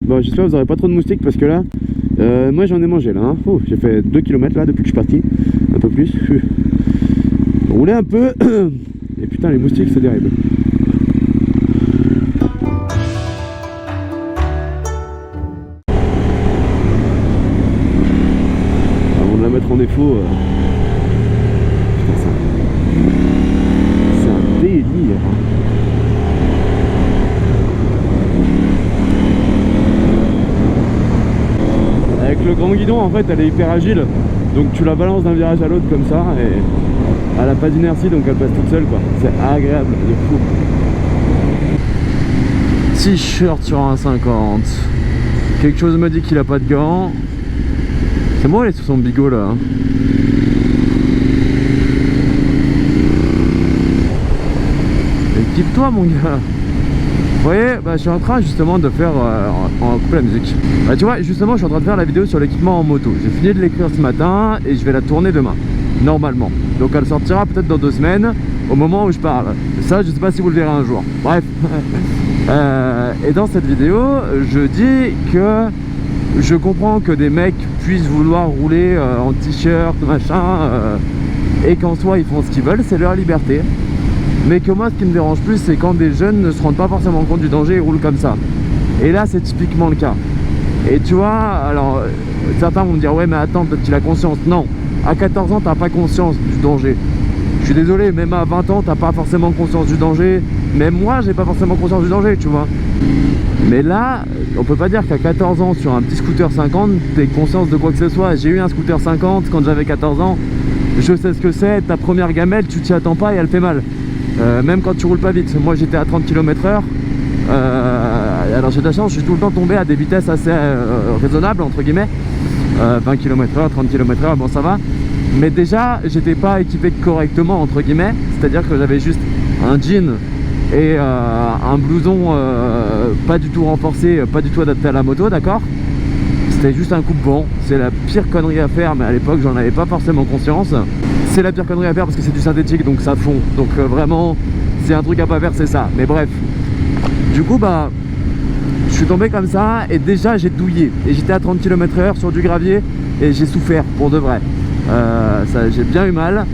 Bon, j'espère que vous n'aurez pas trop de moustiques parce que là, moi j'en ai mangé là. Hein. Oh, j'ai fait 2 km là depuis que je suis parti. Un peu plus. Rouler un peu. Et putain, les moustiques, c'est terrible. Avant de la mettre en défaut. Putain, c'est un délire. Avec le grand guidon, en fait, elle est hyper agile. Donc tu la balances d'un virage à l'autre comme ça et elle a pas d'inertie, donc elle passe toute seule quoi. C'est agréable de fou. T-shirt sur un 50. Quelque chose me dit qu'il a pas de gants. C'est moi, il est sous son bigot là. Équipe-toi mon gars. Vous voyez, bah, je suis en train justement de faire en couper la musique. Bah, tu vois, justement, je suis en train de faire la vidéo sur l'équipement en moto. J'ai fini de l'écrire ce matin et je vais la tourner demain, normalement. Donc elle sortira peut-être dans 2 semaines, au moment où je parle. Ça, je sais pas si vous le verrez un jour. Bref. Et dans cette vidéo, je dis que je comprends que des mecs puissent vouloir rouler en t-shirt, machin, et qu'en soi ils font ce qu'ils veulent, c'est leur liberté. Mais que moi, ce qui me dérange plus, c'est quand des jeunes ne se rendent pas forcément compte du danger et roulent comme ça. Et là, c'est typiquement le cas. Et tu vois, alors, certains vont me dire, ouais, mais attends, peut-être qu'il a conscience. Non, à 14 ans, t'as pas conscience du danger. Je suis désolé, même à 20 ans, t'as pas forcément conscience du danger. Même moi, j'ai pas forcément conscience du danger, tu vois. Mais là, on peut pas dire qu'à 14 ans, sur un petit scooter 50, t'aies conscience de quoi que ce soit. J'ai eu un scooter 50 quand j'avais 14 ans. Je sais ce que c'est, ta première gamelle, tu t'y attends pas et elle fait mal. Même quand tu roules pas vite. Moi j'étais à 30 km/h. Alors j'ai de la chance, je suis tout le temps tombé à des vitesses assez raisonnables entre guillemets. 20 km/h, 30 km/h, bon ça va. Mais déjà j'étais pas équipé correctement entre guillemets. C'est-à-dire que j'avais juste un jean et un blouson pas du tout renforcé, pas du tout adapté à la moto, d'accord. C'était juste un coupe-vent. C'est la pire connerie à faire, mais à l'époque j'en avais pas forcément conscience. C'est la pire connerie à faire parce que c'est du synthétique, donc ça fond. Donc vraiment, c'est un truc à pas faire, c'est ça. Mais bref, du coup, bah, je suis tombé comme ça et déjà j'ai douillé. Et j'étais à 30 km/h sur du gravier et j'ai souffert pour de vrai. J'ai bien eu mal.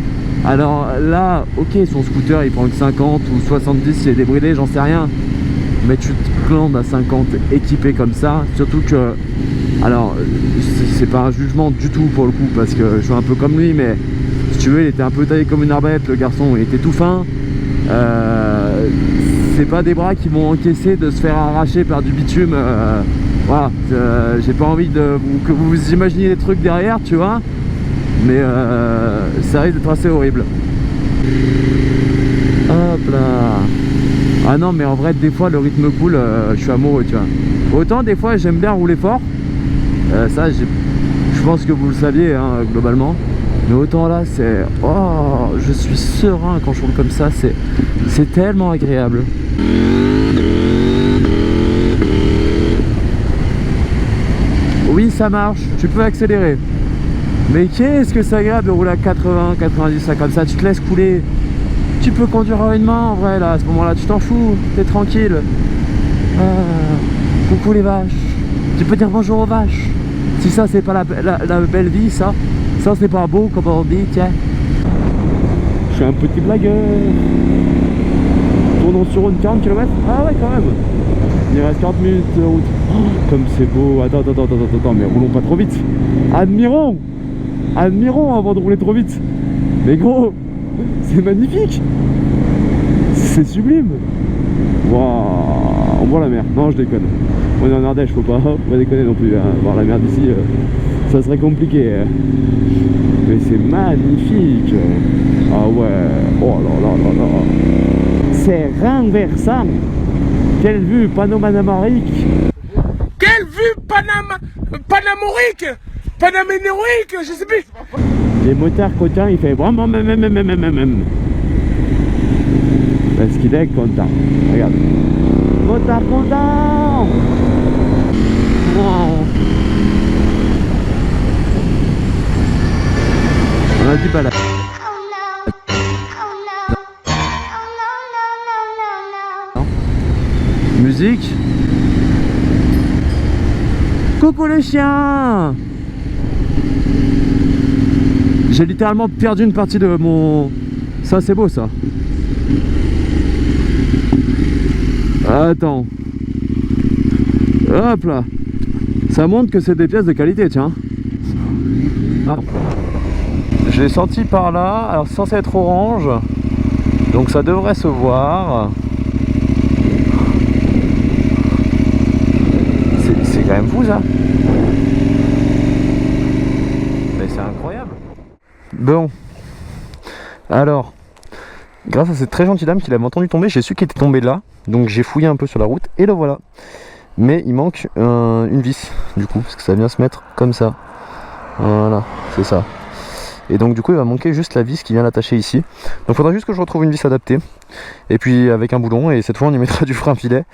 Alors là, ok, son scooter il prend que 50 ou 70, il est débridé, j'en sais rien. Mais tu te glandes à 50 équipé comme ça, surtout que... Alors, c'est pas un jugement du tout pour le coup, parce que je suis un peu comme lui, mais... Si tu veux, il était un peu taillé comme une arbalète, le garçon, il était tout fin. C'est pas des bras qui vont encaisser de se faire arracher par du bitume. Voilà, j'ai pas envie que vous vous imaginiez des trucs derrière, tu vois. Mais ça risque d'être assez horrible. Hop là. Ah non, mais en vrai, des fois, le rythme cool, je suis amoureux, tu vois. Autant, des fois, j'aime bien rouler fort. Ça, je pense que vous le saviez, hein, globalement. Mais autant là, c'est... Oh, je suis serein quand je roule comme ça, c'est tellement agréable. Oui, ça marche, tu peux accélérer. Mais qu'est-ce que c'est agréable de rouler à 80, 90, ça comme ça, tu te laisses couler. Tu peux conduire à une main en vrai, là, à ce moment-là, tu t'en fous, t'es tranquille. Coucou les vaches. Tu peux dire bonjour aux vaches. Si ça, c'est pas la belle vie, ça c'est pas beau comme on dit, tiens. Je suis un petit blagueur. Tournons sur une 40 km. Ah ouais, quand même. Il reste 40 minutes de route. Oh, comme c'est beau. Attends, mais roulons pas trop vite. Admirons avant de rouler trop vite. Mais gros, c'est magnifique. C'est sublime. Waouh, on voit la mer. Non, je déconne. On est en Ardèche, faut pas déconner non plus. Hein. Voir la mer d'ici, ça serait compliqué. Mais c'est magnifique. Ah ouais. Oh là là là là. C'est renversant. Quelle vue panoramique. Quelle vue panamorique, panaménorique, je sais plus. Les motards contents, il fait vraiment même. Parce qu'il est content. Regarde. Motard content. Wow. On a du balade. Musique. Coucou les chiens. J'ai littéralement perdu une partie de mon... Ça c'est beau ça. Attends. Hop là. Ça montre que c'est des pièces de qualité, tiens. Ah. Je l'ai sorti par là. Alors c'est censé être orange. Donc ça devrait se voir. C'est quand même fou ça. Mais c'est incroyable. Bon. Alors. Grâce à cette très gentille dame qui l'avait entendu tomber, j'ai su qu'il était tombé là. Donc j'ai fouillé un peu sur la route et le voilà. Mais il manque une vis du coup, parce que ça vient se mettre comme ça. Voilà, c'est ça. Et donc du coup il va manquer juste la vis qui vient l'attacher ici. Donc il faudra juste que je retrouve une vis adaptée. Et puis avec un boulon, et cette fois on y mettra du frein filet.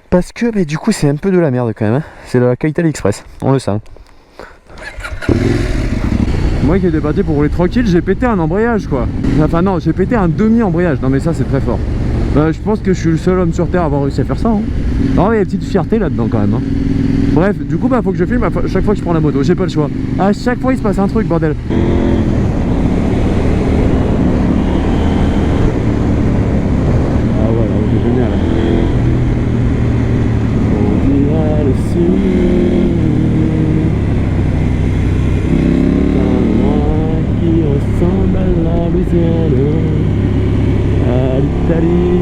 Parce que bah, du coup c'est un peu de la merde quand même. Hein. C'est de la qualité AliExpress, on le sait. Moi qui étais parti pour rouler tranquille, j'ai pété un embrayage quoi. Enfin non, j'ai pété un demi-embrayage. Non mais ça c'est très fort. Je pense que je suis le seul homme sur terre à avoir réussi à faire ça. Hein. Non, il y a une petite fierté là-dedans quand même. Hein. Bref, du coup, faut que je filme à chaque fois que je prends la moto. J'ai pas le choix. À chaque fois, il se passe un truc, bordel. Ah voilà, c'est génial. On dira le sud. Un endroit qui ressemble à la Louisiane. À l'Italie.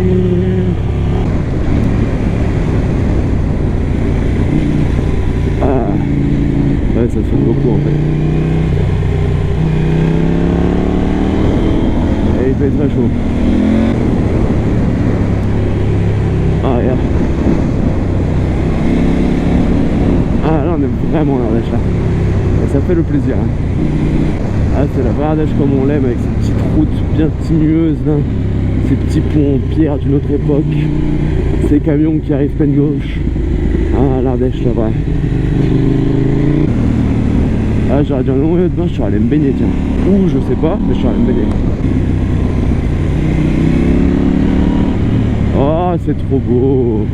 Ah ouais, ça se fait beaucoup en fait. Et il fait très chaud. Ah regarde. Ah là on est vraiment en Ardèche là. Et ça fait le plaisir. Hein. Ah c'est la vraie Ardèche comme on l'aime, avec ces petites routes bien sinueuses là. Ces petits ponts en pierre d'une autre époque, ces camions qui arrivent pleine gauche. Ah l'Ardèche là vrai. Ah j'aurais dit non, demain je suis allé me baigner tiens. Ou je sais pas, mais je suis allé me baigner. Oh c'est trop beau.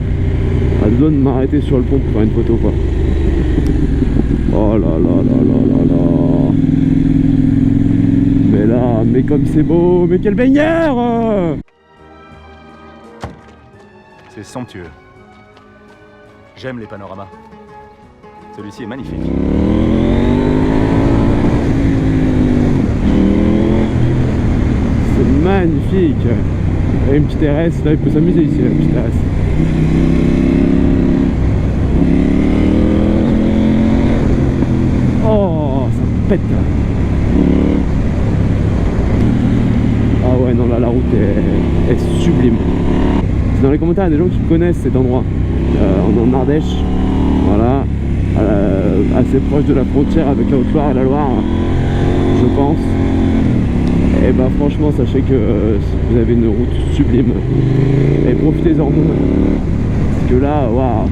À deux doigts de m'arrêter sur le pont pour faire une photo quoi. Oh là là là là là là. Mais là, mais comme c'est beau, mais quelle baignère! C'est somptueux. J'aime les panoramas. Celui-ci est magnifique. C'est magnifique. Il y a une petite RS, là il peut s'amuser ici, la petite RS. Oh, ça pète là. Ah ouais non là la route est sublime. Dans les commentaires il y a des gens qui connaissent cet endroit en Ardèche, voilà, assez proche de la frontière avec la Haute-Loire et la Loire, je pense. Et bah franchement sachez que vous avez une route sublime et profitez-en parce que là waouh.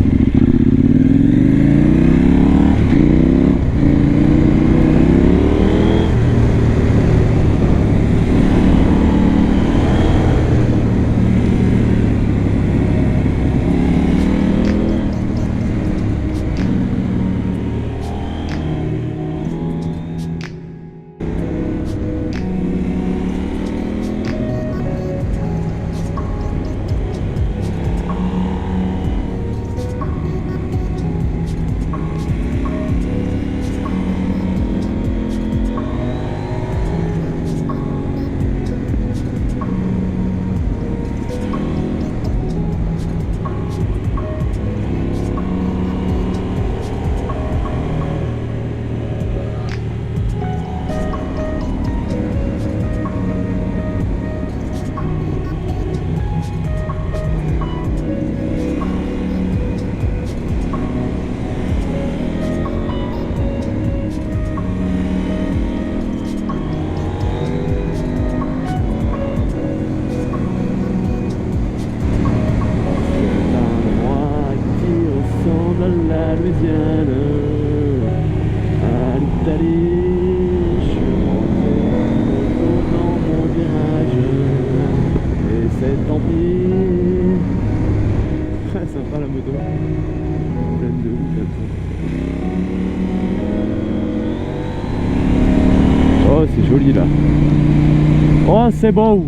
Sympa la moto, pleine de ouf comme ça. joli là. Oh, c'est beau.